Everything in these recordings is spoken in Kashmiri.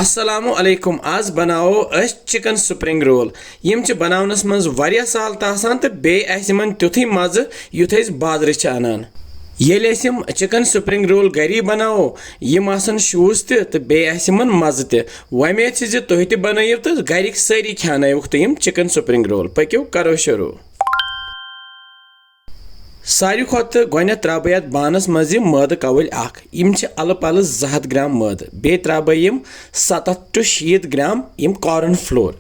अस्सलामु अलैकुम आज बनाओ अस चिकन स्प्रिंग रोल यम च बनावनस मंज वारिया साल तासान त बे आसिमन त्युथै मज युथ अस बाजार च अनान येले असिम चिकन स्प्रिंग रोल गरी बनाओ यम आसन शूस त बे आसिमन मज त वमेद छ ज तुह त बनाइव त गरिक सारी खानायुक त यम चिकन स्प्रिंग रोल पक्यो करो शुरू सारी खोत गोने त्राबयत बानस मज मद कवल अख यम छ अल पल 200 ग्राम मद बे त्राबयम 70 to 60 ग्राम यम कॉर्न फ्लोर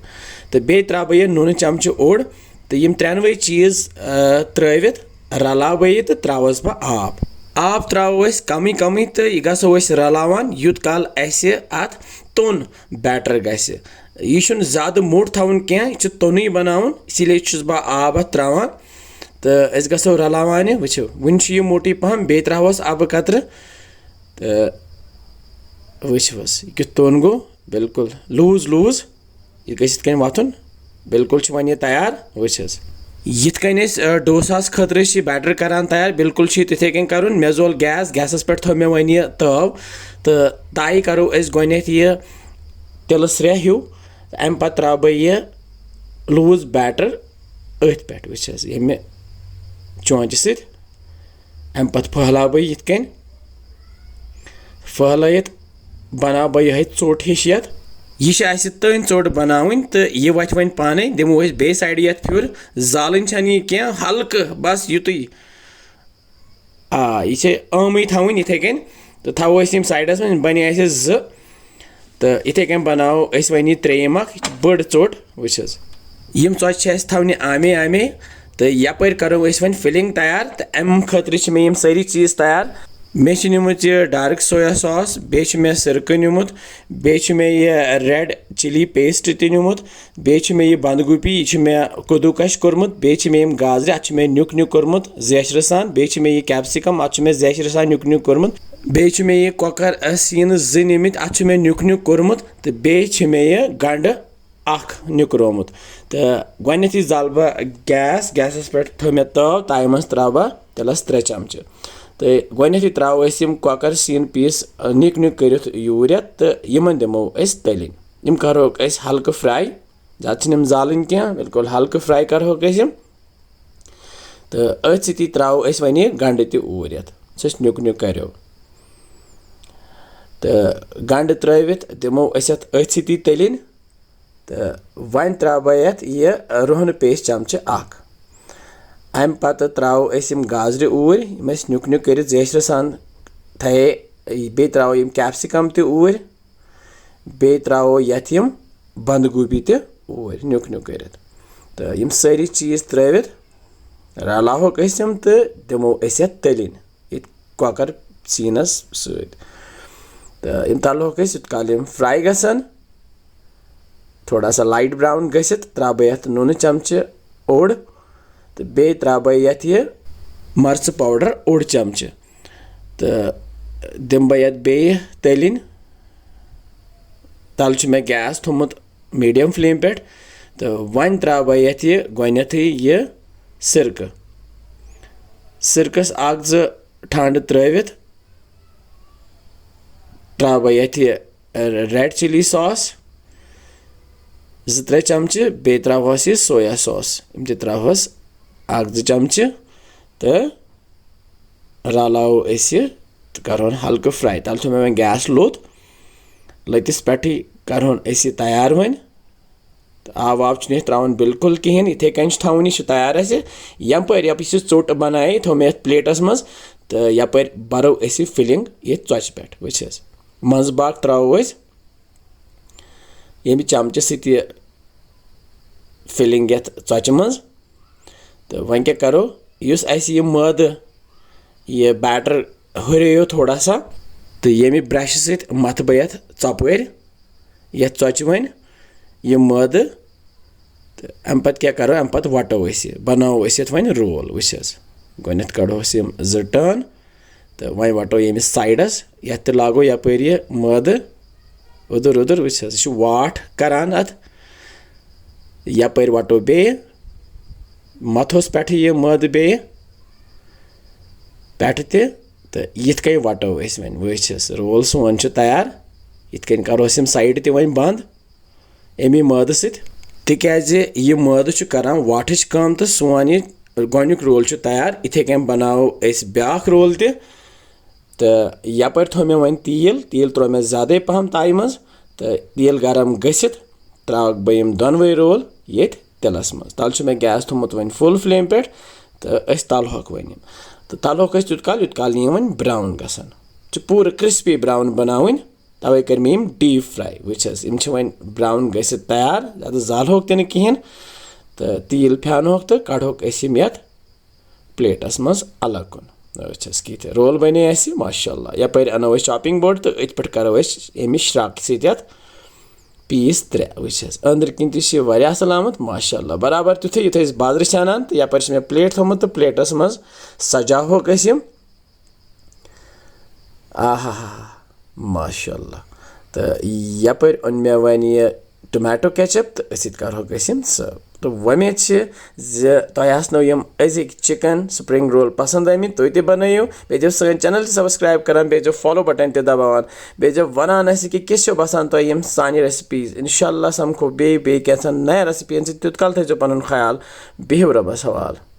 तो बे त्राबय नून चमच ओड़ तो यम त्रेनवे चीज त्रवित रलावे तो त्रावस बह आब त्रावो कमी कमी तो यह गसो रलावान यूत काल अत तोन बैटर गस यह ज्यादा मोट थवन कह तोन बनावन इसीलिए बह आब अत त्रावान तो अस गसो रलावान वो वन मोटी पहम बे त्रावस अब कतर तो वस यह तोन गो बिल्कुल लूज लूज यह गन वथन बिल्कुल वन यह तैयार वस यिथ कन डोसास खतर बैटर करान तैयार बिल्कुल तिथे कन कर मे जोल गैसस पे थो मे वन यह तव तो ताई करो गोथ यह तिल स्रे हूँ अम पे त्रा बह यह लूज बैटर अथ पे वस ये चौंच सम पे फहला बह यिथ कन फहलत बना बह यह चोट हिश यत यह तन चोट बनावन तो यह वथ वन पाने दिमो बे साइड ये फिर जालन यह कह हल्क बस युत यह आम थवन इथे कन तो थो साइडस मन बने तो इथे कन बनाओ वन त्रेम बड़ चोट वस यम चौच थवने आमे आमे तो यपर करो वन फिलिंग तैयार तो अम खतर मे यम सारी चीज़ तैयार मे निमुत यह डार्क सोया सॉस बे मे सिरक निमुत बे मे यह रेड चिली पेस्ट निमुत बे मे यह बंद गोभी यह मे कदूकश कोर्मुत बे मे यम गाजर अत मे न्युक न्युक कोर्मुत जैशर सान बे मे यह कैप्सिकम अत मे जैशर सान न्युक न्युक कोर्मुत बे मे यह कॉकर सीन ज निमित अत मे न्युक न्युक कोर्मुत तो बे मे यह गंड अख न्युकरोमुत तो गोथी जल बह गैसस पे थो मे तव ताई मज त्रा बह तिलस 3 चमच तो गोथी त्रो कॉकर सीन पीस निक निक कर यूर तो यमन दिमो तलिन यम करो हल्क फ्राई ज्यादा जालन कह बिल्कुल हल्क फ्राई करो तो अथ सी त्रो वन गंड तूर सस न्युक न्युक करो तो गंड त्रवित दिमो अथ सी तलिन तो वन त्रा बह यह रोहन पेस्ट चमच अख अम पत त्रो गाजर ऊर न्युक न्युक कर जैशर सान थे बे त्रो कैप्सिकम तूर बे त्रो यथ बंद गोभी तूर न्युक न्युक कर तो यम सारी चीज़ त्रवित रलाहोक तो दिमो तलिन ये कॉकर सीनस सत तो यम तलहोक यूत काल यम फ्राई गसन थोड़ा सा लाइट ब्राउन गसित त्रा बह नून चमच ओड़ तो बे त्रा बह यह मर्च पाउडर ओड़ चमच तो दिम बह बे तलिन तल मे गैस थोमुत मीडियम फ्लेम पे तो वन त्रा बह यह गोथ यह सिरक सिरकस अख ज ठंड त्रवित त्रा बह यह रेड चिली सॉस 2-3 चमच बे त्रोहस यह सोया सॉस यम त्रोहस 1-2 चमच तो रलाओ तो करोन हल्क फ्राई तल थो मे गैस लोत लतिस पे करोन तैयार वन तो आब वाब त्रावन बिल्कुल कहें इथे कन थवन यह तैयार यपर यप चोट बनाए थो मे प्लेटस मज तो यपर बरो फिलिंग ये चौच पे वस मज बाग त्रो ये चमच सत फिलिंग ये चौच मज तो वन क्या करो यह मद यह बैटर हुरियो थोड़ा सा तो ये ब्रश सत मथ बह चपर ये चौच वन यह मद तो अम पे क्या करो अम पे वटो बनाओ वन रोल वस गोथ कड़ो 2 टर्न तो वन वटो ये साइडस ये लागो यपर यह मद उधर उधर वस यह वाट करान अत यपर वटो बे मथोस पे यह मद बे पे तो यिथ कन वटो वन वस रोल सोन तैयार یِتھ کٔنۍ کَروس یِم سایڈ تہِ وۄنۍ بنٛد اَمی مٲدٕ سۭتۍ تِکیٛازِ یہِ مٲدٕ چھُ کَران واٹھٕچ کٲم تہٕ سون یہِ گۄڈنیُک رول چھُ تیار یِتھَے کٔنۍ بَناوو أسۍ بیٛاکھ رول تہِ تہٕ یَپٲرۍ تھوٚو مےٚ وۄنۍ تیٖل ترٛوو مےٚ زیادَے پَہَم تایہِ منٛز تہٕ تیٖل گرم گٔژھِتھ ترٛاوَکھ بہٕ یِم دۄنوَے رول ییٚتھۍ تِلَس منٛز تَلہٕ چھُ مےٚ گیس تھوٚمُت وۄنۍ فُل فٕلیم پٮ۪ٹھ تہٕ أسۍ تَلہوکھ وۄنۍ یِم تہٕ تَلہوکھ أسۍ یوٗت کال نہٕ یِم وۄنۍ برٛاوُن گژھن چھِ پوٗرٕ کِرٛسپی برٛاوُن بَناوٕنۍ تَوَے کٔرۍ مےٚ یِم ڈیٖپ فرٛاے وٕچھ حظ یِم چھِ وۄنۍ برٛاوُن گٔژھِتھ تیار زیادٕ زالہوکھ تہِ نہٕ کِہیٖنۍ تہٕ تیٖل پھیٛانوکھ تہٕ کَڑہوکھ أسۍ یِم یَتھ پلیٹَس منٛز الگ کُن وٕچھ حظ کِتھ رول بَنے اَسہِ ماشاء اللہ یَپٲرۍ اَنو أسۍ چاپِنٛگ بوٚڑ تہٕ أتھۍ پٮ۪ٹھ کَرو أسۍ أمِس شرٛاکہِ سۭتۍ یَتھ پیٖس 3 وٕچھ حظ أنٛدرۍ کِنۍ تہِ چھِ یہِ واریاہ اَصٕل آمُت ماشاء اللہ برابر تیُتھُے یُتھ أسۍ بازرٕ چھِ اَنان تہٕ یَپٲرۍ چھِ مےٚ پلیٹ تھوٚمُت تہٕ پلیٹَس منٛز سجاوہوکھ أسۍ یِم آہا ہا ماشاء اللہ تہٕ یَپٲرۍ اوٚن مےٚ وۄنۍ یہِ ٹومیٹو کیچَپ تہٕ أسۍ کَرہوکھ أسۍ یِم سٔرٕو تہٕ وۄمید چھِ زِ تۄہہِ آسنو یِم أزِکۍ چِکَن سپرِنٛگ رول پَسنٛد آمٕتۍ تُہۍ تہِ بَنٲیِو بیٚیہِ ٲسۍزیو سٲنۍ چَنَل تہِ سَبسکرایب کَران بیٚیہِ ٲسۍزیو فالو بَٹَن تہِ دَباوان بیٚیہِ ٲسۍزیو وَنان اَسہِ کہِ کِژھ چھو باسان تۄہہِ یِم سانہِ ریسِپیٖز اِنشاء اللہ سَمکھو بیٚیہِ کینٛژھن نَیَن ریسِپِیَن سۭتۍ تیُت کال تھٲیزیو پَنُن خیال بِہِو رۄبَس حوال